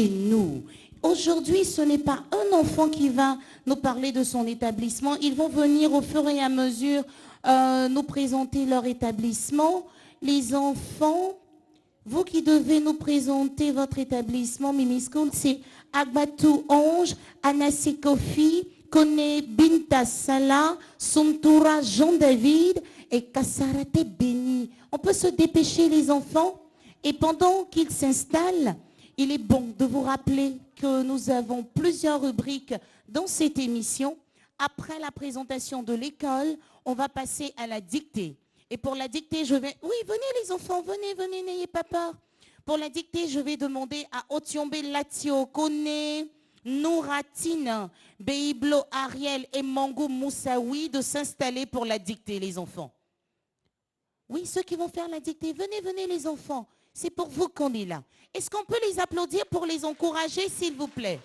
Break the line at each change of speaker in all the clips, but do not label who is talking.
chez nous. Aujourd'hui, ce n'est pas un enfant qui va nous parler de son établissement. Ils vont venir au fur et à mesure nous présenter leur établissement. Les enfants, vous qui devez nous présenter votre établissement Mimi School, c'est Agbatou Ange, Anassé Kofi, Kone Binta Salah, Suntura Jean-David et Kassarate Béni. On peut se dépêcher les enfants et pendant qu'ils s'installent, il est bon de vous rappeler que nous avons plusieurs rubriques dans cette émission. Après la présentation de l'école, on va passer à la dictée. Et pour la dictée, je vais... Oui, venez les enfants, venez, n'ayez pas peur. Pour la dictée, je vais demander à Otiombe Latio, Kone, Nouratine, Beiblo, Ariel et Mango Moussaoui de s'installer pour la dictée, les enfants. Oui, ceux qui vont faire la dictée, venez les enfants. C'est pour vous qu'on est là. Est-ce qu'on peut les applaudir pour les encourager, s'il vous plaît?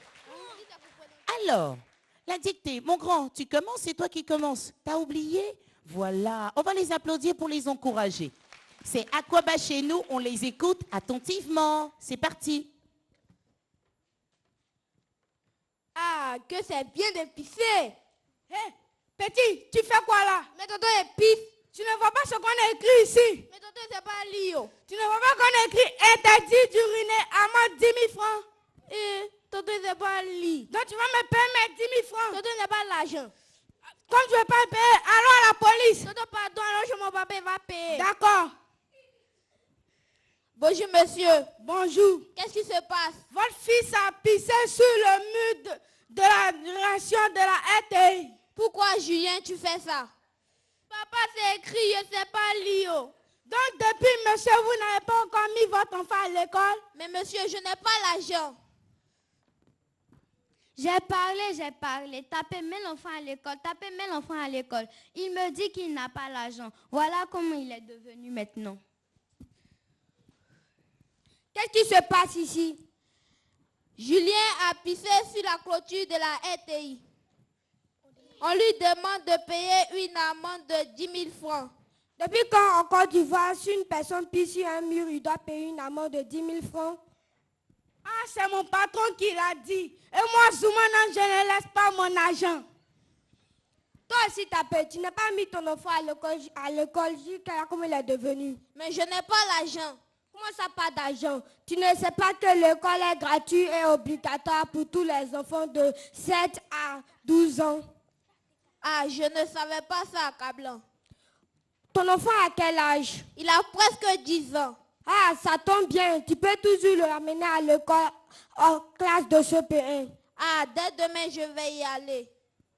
Alors, la dictée. Mon grand, tu commences, c'est toi qui commences. T'as oublié? Voilà. On va les applaudir pour les encourager. C'est Aquaba chez nous, on les écoute attentivement. C'est parti.
Ah, que c'est bien d'épicé. Hé, petit, tu fais quoi là? Mais tonton épice. Tu ne vois pas ce qu'on a écrit ici? Mais tonton, c'est pas Lio. Tu ne vois pas qu'on a écrit interdit d'uriner à moins 10 000 francs? Eh, tonton, c'est pas Li. Donc tu vas me payer mes 10 000 francs? Tonton, c'est pas l'argent. Comme tu ne veux pas me payer, allons à la police. Tonton, pardon, alors je mon papa va payer. D'accord. Bonjour monsieur. Bonjour. Qu'est-ce qui se passe? Votre fils a pissé sur le mur de la direction de la RTI. Pourquoi Julien tu fais ça? Papa c'est écrit, je sais pas lire. Donc depuis monsieur vous n'avez pas encore mis votre enfant à l'école? Mais monsieur je n'ai pas l'argent.
J'ai parlé. Tapez, mets l'enfant à l'école. Il me dit qu'il n'a pas l'argent. Voilà comment il est devenu maintenant.
Qu'est-ce qui se passe ici? Julien a pissé sur la clôture de la RTI. On lui demande de payer une amende de 10 000 francs. Depuis quand en Côte d'Ivoire, si une personne pisse sur un mur, il doit payer une amende de 10 000 francs? Ah, c'est mon patron qui l'a dit. Et moi, Zoumanan, je ne laisse pas mon argent. Toi aussi, tu n'as pas mis ton enfant à l'école jusqu'à comment il est devenu. Mais je n'ai pas l'argent. Comment ça, pas d'argent? Tu ne sais pas que l'école est gratuite et obligatoire pour tous les enfants de 7 à 12 ans. Ah, je ne savais pas ça, Cablan. Ton enfant a quel âge? Il a presque 10 ans. Ah, ça tombe bien. Tu peux toujours le ramener à l'école en classe de CP1. Ah, dès demain, je vais y aller.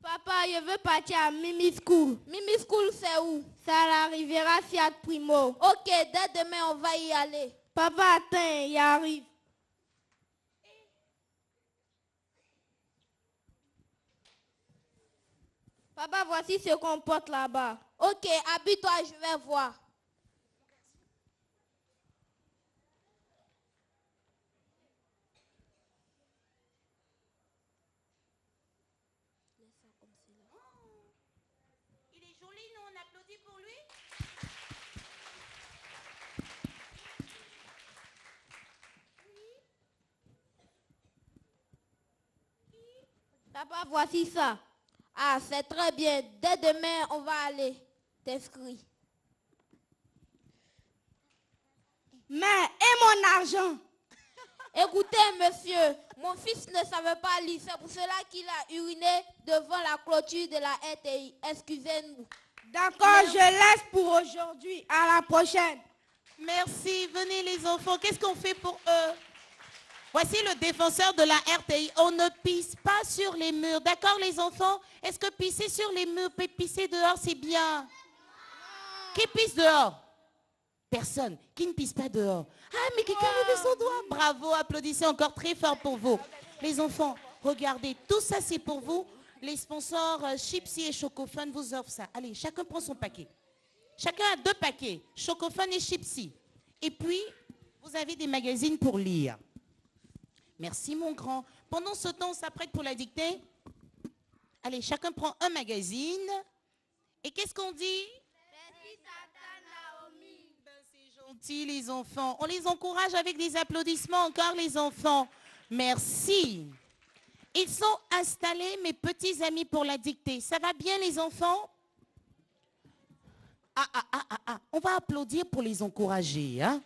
Papa, je veux partir à Mimi School. Mimi School, c'est où? C'est à la Riviera Fiat Primo. Ok, dès demain, on va y aller. Papa, attends, il arrive. Papa, voici ce qu'on porte là-bas. Ok, habille-toi, je vais voir.
Il est joli, nous on applaudit pour lui.
Papa, voici ça. Ah, c'est très bien. Dès demain, on va aller t'inscrire. Mais, et mon argent? Écoutez, monsieur, mon fils ne savait pas lire. C'est pour cela qu'il a uriné devant la clôture de la RTI. Excusez-nous. D'accord, je laisse pour aujourd'hui. À la prochaine.
Merci, venez les enfants. Qu'est-ce qu'on fait pour eux? Voici le défenseur de la RTI. On ne pisse pas sur les murs. D'accord les enfants? Est-ce que pisser sur les murs, pisser dehors, c'est bien? Non. Qui pisse dehors? Personne. Qui ne pisse pas dehors? Ah, mais quelqu'un a levé son doigt. Bravo, applaudissez encore très fort pour vous. Les enfants, regardez, tout ça c'est pour vous. Les sponsors Chipsy et Chocofun vous offrent ça. Allez, chacun prend son paquet. Chacun a 2 paquets, Chocofun et Chipsy. Et puis, vous avez des magazines pour lire. Merci mon grand. Pendant ce temps, on s'apprête pour la dictée. Allez, chacun prend un magazine. Et qu'est-ce qu'on dit? Ben, c'est gentil les enfants. On les encourage avec des applaudissements encore les enfants. Merci. Ils sont installés, mes petits amis, pour la dictée. Ça va bien, les enfants? On va applaudir pour les encourager. Hein?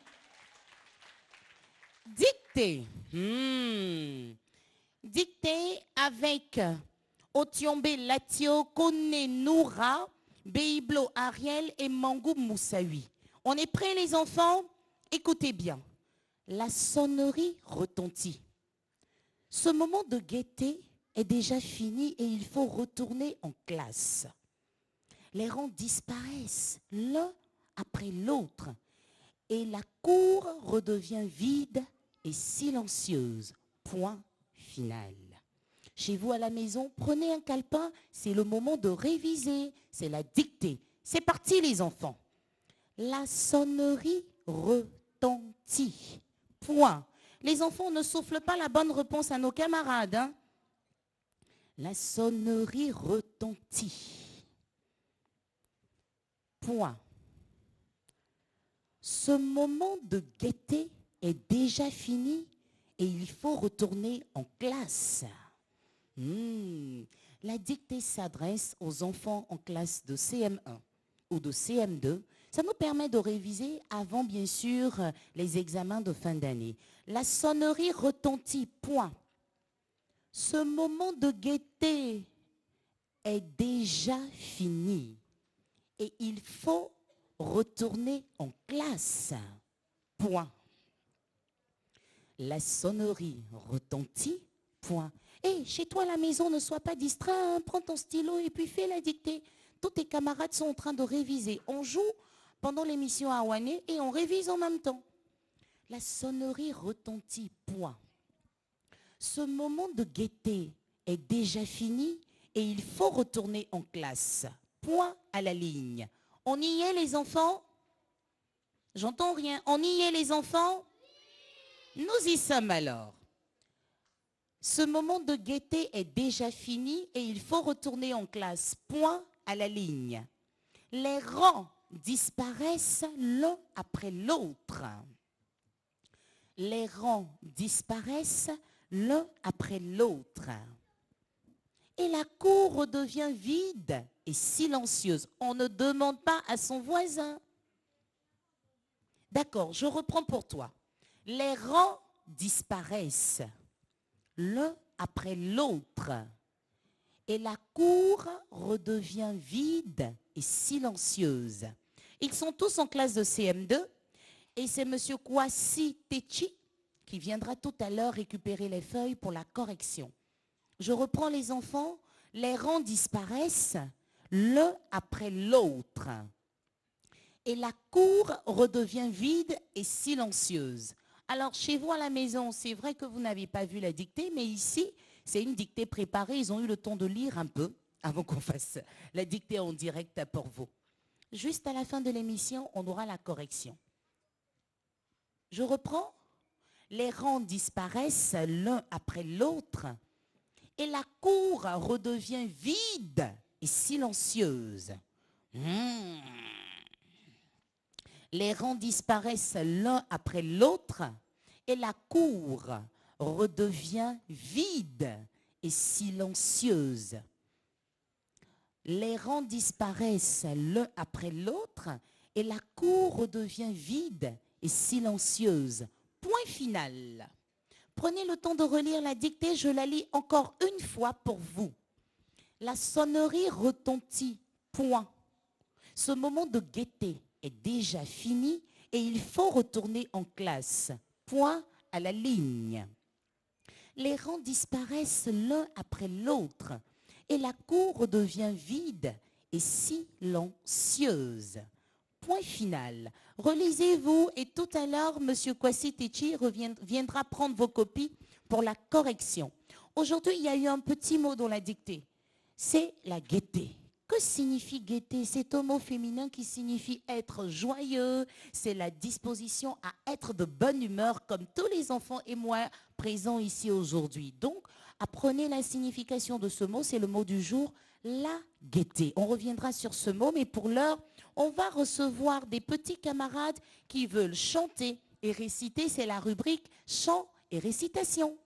Dictée. Dictée avec Otiombe Latio, Kone Noura, Beiblo Ariel et Mangou Moussaoui. On est prêts, les enfants? Écoutez bien. La sonnerie retentit. Ce moment de gaieté est déjà fini et il faut retourner en classe. Les rangs disparaissent l'un après l'autre et la cour redevient vide et silencieuse. Point final. Chez vous à la maison, prenez un calepin, c'est le moment de réviser, c'est la dictée. C'est parti, les enfants. La sonnerie retentit. Point. Les enfants, ne soufflent pas la bonne réponse à nos camarades. Hein? La sonnerie retentit. Point. Ce moment de gaieté est déjà fini et il faut retourner en classe. La dictée s'adresse aux enfants en classe de CM1 ou de CM2. Ça nous permet de réviser avant, bien sûr, les examens de fin d'année. La sonnerie retentit. Point. Ce moment de gaieté est déjà fini et il faut retourner en classe. Point. La sonnerie retentit. Point. Hé, chez toi à la maison, ne sois pas distrait. Hein. Prends ton stylo et puis fais la dictée. Tous tes camarades sont en train de réviser. On joue pendant l'émission à Ouané et on révise en même temps. La sonnerie retentit. Point. Ce moment de gaieté est déjà fini et il faut retourner en classe. Point à la ligne. On y est, les enfants? J'entends rien. On y est, les enfants? Nous y sommes alors. Ce moment de gaieté est déjà fini et il faut retourner en classe. Point à la ligne. Les rangs disparaissent l'un après l'autre. Les rangs disparaissent l'un après l'autre. Et la cour redevient vide et silencieuse. On ne demande pas à son voisin. D'accord, je reprends pour toi. Les rangs disparaissent l'un après l'autre. Et la cour redevient vide et silencieuse. Ils sont tous en classe de CM2 et c'est M. Kwasi Techi qui viendra tout à l'heure récupérer les feuilles pour la correction. Je reprends, les enfants. Les rangs disparaissent l'un après l'autre. Et la cour redevient vide et silencieuse. Alors, chez vous à la maison, c'est vrai que vous n'avez pas vu la dictée, mais ici, c'est une dictée préparée. Ils ont eu le temps de lire un peu avant qu'on fasse la dictée en direct à Port-Vaux. Juste à la fin de l'émission, on aura la correction. Je reprends. Les rangs disparaissent l'un après l'autre et la cour redevient vide et silencieuse. Les rangs disparaissent l'un après l'autre et la cour redevient vide et silencieuse. Les rangs disparaissent l'un après l'autre et la cour redevient vide et silencieuse. Point final. Prenez le temps de relire la dictée, je la lis encore une fois pour vous. La sonnerie retentit. Point. Ce moment de gaieté est déjà fini et il faut retourner en classe. Point à la ligne. Les rangs disparaissent l'un après l'autre et la cour devient vide et silencieuse. Point final. Relisez-vous et tout à l'heure, M. Kwasi Techi viendra prendre vos copies pour la correction. Aujourd'hui, il y a eu un petit mot dans la dictée. C'est la gaieté. Que signifie gaieté? C'est un mot féminin qui signifie être joyeux. C'est la disposition à être de bonne humeur comme tous les enfants et moi présents ici aujourd'hui. Donc, apprenez la signification de ce mot. C'est le mot du jour, la gaieté. On reviendra sur ce mot, mais pour l'heure, on va recevoir des petits camarades qui veulent chanter et réciter. C'est la rubrique chant et récitation.